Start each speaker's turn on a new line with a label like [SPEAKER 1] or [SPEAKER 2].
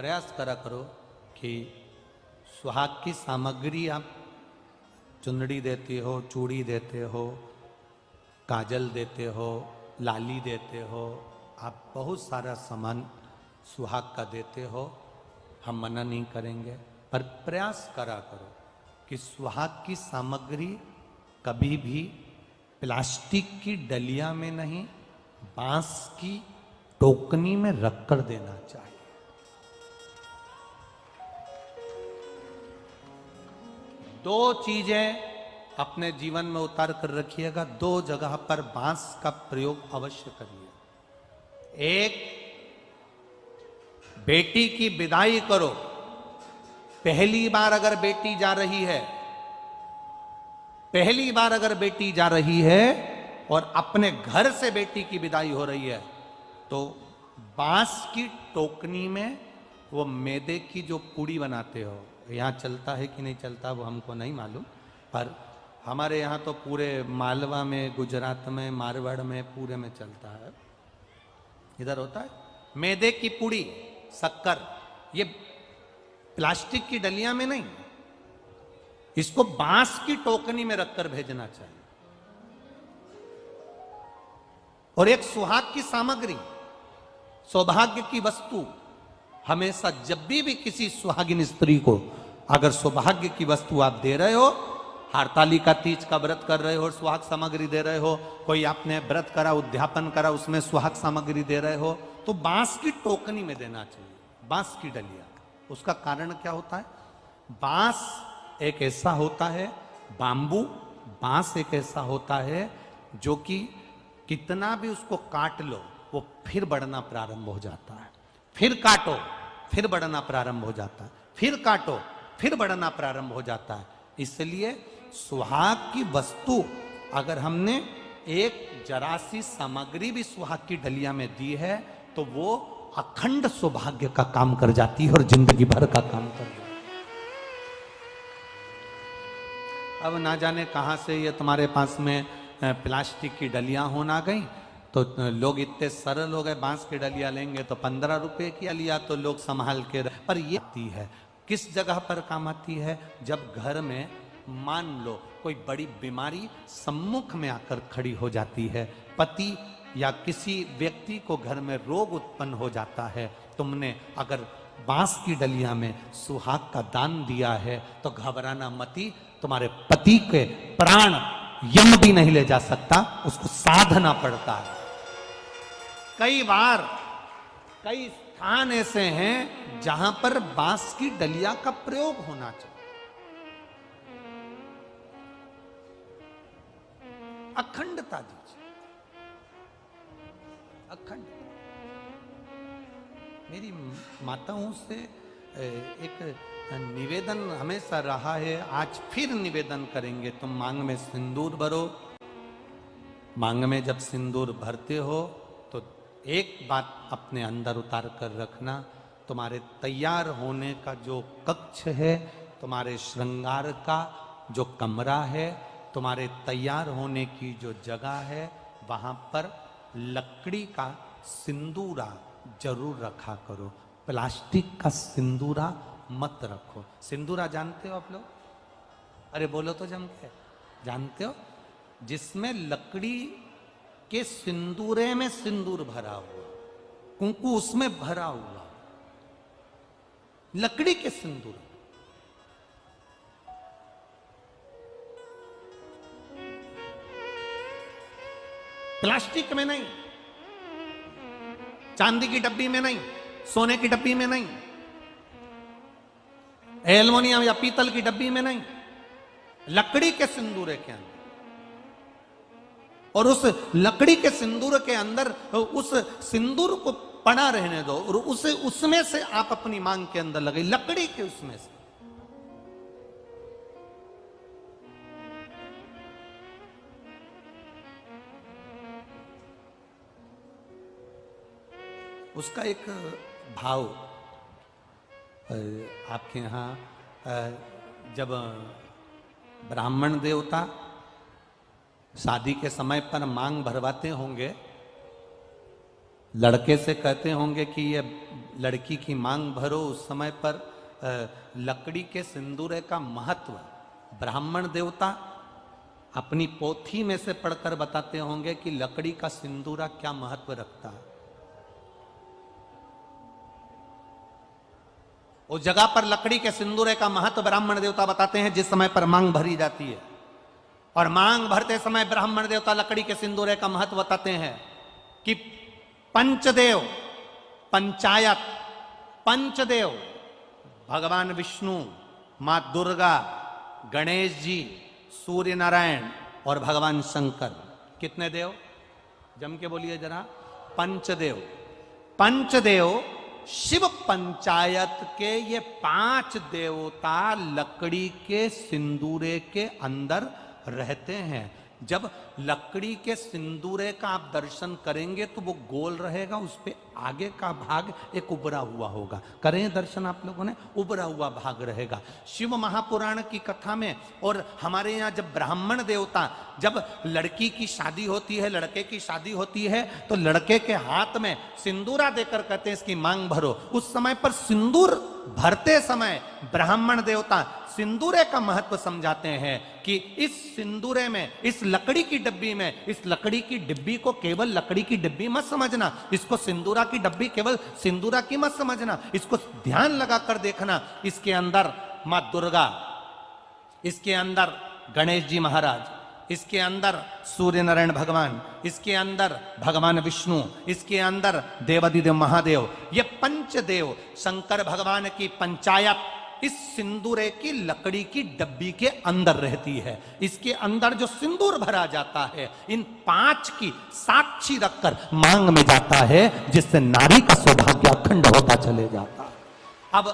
[SPEAKER 1] प्रयास करा करो कि सुहाग की सामग्री आप चुंदड़ी देते हो, चूड़ी देते हो, काजल देते हो, लाली देते हो, आप बहुत सारा सामान सुहाग का देते हो, हम मना नहीं करेंगे, पर प्रयास करा करो कि सुहाग की सामग्री कभी भी प्लास्टिक की डलिया में नहीं, बांस की टोकनी में रखकर देना चाहिए। दो चीजें अपने जीवन में उतार कर रखिएगा, दो जगह पर बांस का प्रयोग अवश्य करिए। एक, बेटी की विदाई करो, पहली बार अगर बेटी जा रही है, पहली बार अगर बेटी जा रही है और अपने घर से बेटी की विदाई हो रही है, तो बांस की टोकनी में वो मैदे की जो पूड़ी बनाते हो, यहाँ चलता है कि नहीं चलता वो हमको नहीं मालूम, पर हमारे यहाँ तो पूरे मालवा में, गुजरात में, मारवाड़ में, पूरे में चलता है। इधर होता है मैदे की पूड़ी, शक्कर, ये प्लास्टिक की डलिया में नहीं, इसको बांस की टोकनी में रखकर भेजना चाहिए। और एक सुहाग की सामग्री, सौभाग्य की वस्तु, हमेशा जब भी किसी सुहागिन स्त्री को अगर सौभाग्य की वस्तु आप दे रहे हो, हरतालिका तीज का व्रत कर रहे हो, सुहाग सामग्री दे रहे हो, कोई आपने व्रत करा, उद्यापन करा, उसमें सुहाग सामग्री दे रहे हो, तो बांस की टोकनी में देना चाहिए, बांस की डलिया। उसका कारण क्या होता है? बांस एक ऐसा होता है, बांबू बांस एक ऐसा होता है जो कि कितना भी उसको काट लो वो फिर बढ़ना प्रारंभ हो जाता है, फिर काटो फिर बढ़ना प्रारंभ हो जाता है, फिर काटो फिर बढ़ना प्रारंभ हो जाता है। इसलिए सुहाग की वस्तु अगर हमने एक जरा सी सामग्री भी सुहाग की डलिया में दी है तो वो अखंड सौभाग्य का काम कर जाती है और जिंदगी भर का काम कर जाती है। अब ना जाने कहां से ये तुम्हारे पास में प्लास्टिक की डलियां होना गई, तो लोग इतने सरल हो गए, बांस की डलिया लेंगे तो 15 रुपए की डलिया तो लोग संभाल के, पर ये आती है किस जगह पर काम आती है? जब घर में मान लो कोई बड़ी बीमारी सम्मुख में आकर खड़ी हो जाती है, पति या किसी व्यक्ति को घर में रोग उत्पन्न हो जाता है, तुमने अगर बांस की डलिया में सुहाग का दान दिया है तो घबराना मती, तुम्हारे पति के प्राण यम भी नहीं ले जा सकता, उसको साधना पड़ता है। कई बार कई स्थान ऐसे हैं जहां पर बांस की डलिया का प्रयोग होना चाहिए। अखंडता दीजिए, अखंड। मेरी माताओं से एक निवेदन हमेशा रहा है, आज फिर निवेदन करेंगे, तुम मांग में सिंदूर भरो। मांग में जब सिंदूर भरते हो तो एक बात अपने अंदर उतार कर रखना, तुम्हारे तैयार होने का जो कक्ष है, तुम्हारे श्रृंगार का जो कमरा है, तुम्हारे तैयार होने की जो जगह है, वहां पर लकड़ी का सिंदूरा जरूर रखा करो, प्लास्टिक का सिंदूरा मत रखो। सिंदूरा जानते हो आप लोग? अरे बोलो तो जम के, जानते हो? जिसमें लकड़ी के सिंदूरे में सिंदूर भरा हुआ, कुंकू उसमें भरा हुआ, लकड़ी के सिंदूर। प्लास्टिक में नहीं, चांदी की डब्बी में नहीं, सोने की डब्बी में नहीं, एल्युमिनियम या पीतल की डब्बी में नहीं, लकड़ी के सिंदूरे के अंदर। और उस लकड़ी के सिंदूर के अंदर उस सिंदूर को पड़ा रहने दो और उसे उसमें से आप अपनी मांग के अंदर लगे, लकड़ी के उसमें से। उसका एक भाव आपके यहाँ जब ब्राह्मण देवता शादी के समय पर मांग भरवाते होंगे लड़के से कहते होंगे कि ये लड़की की मांग भरो, उस समय पर लकड़ी के सिंदूरे का महत्व ब्राह्मण देवता अपनी पोथी में से पढ़कर बताते होंगे कि लकड़ी का सिंदूरा क्या महत्व रखता है। उस जगह पर लकड़ी के सिंदूरे का महत्व ब्राह्मण देवता बताते हैं जिस समय पर मांग भरी जाती है। और मांग भरते समय ब्राह्मण देवता लकड़ी के सिंदूरे का महत्व बताते हैं कि पंचदेव, पंचायत, पंचदेव भगवान विष्णु, मां दुर्गा, गणेश जी, सूर्य नारायण और भगवान शंकर, कितने देव? जम के बोलिए जरा। पंचदेव। पंचदेव शिव पंचायत के ये 5 देवता लकड़ी के सिंदूरे के अंदर रहते हैं। जब लकड़ी के सिंदूरे का आप दर्शन करेंगे तो वो गोल रहेगा, उस पे आगे का भाग एक उभरा हुआ होगा। करें दर्शन आप लोगों ने, उभरा हुआ भाग रहेगा। शिव महापुराण की कथा में और हमारे यहाँ जब ब्राह्मण देवता, जब लड़की की शादी होती है, लड़के की शादी होती है, तो लड़के के हाथ में सिंदूरा देकर कहते हैं इसकी मांग भरो। उस समय पर सिंदूर भरते समय ब्राह्मण देवता सिंदूरे का महत्व समझाते हैं कि इस सिंदूरे में, इस लकड़ी की डब्बी में, इस लकड़ी की डिब्बी को केवल लकड़ी की डिब्बी मत समझना, इसको सिंदूरा की डब्बी केवल सिंदूरा की मत समझना, इसको ध्यान लगाकर देखना। इसके अंदर मां दुर्गा, इसके अंदर गणेश जी महाराज, इसके अंदर सूर्य नारायण भगवान, इसके अंदर भगवान विष्णु, इसके अंदर देवादिदेव महादेव, ये पंचदेव शंकर भगवान की पंचायत इस सिंदूरे की लकड़ी की डब्बी के अंदर रहती है। इसके अंदर जो सिंदूर भरा जाता है, इन 5 की साक्षी रखकर मांग में जाता है, जिससे नारी का सौभाग्य अखंड होता चले जाता है। अब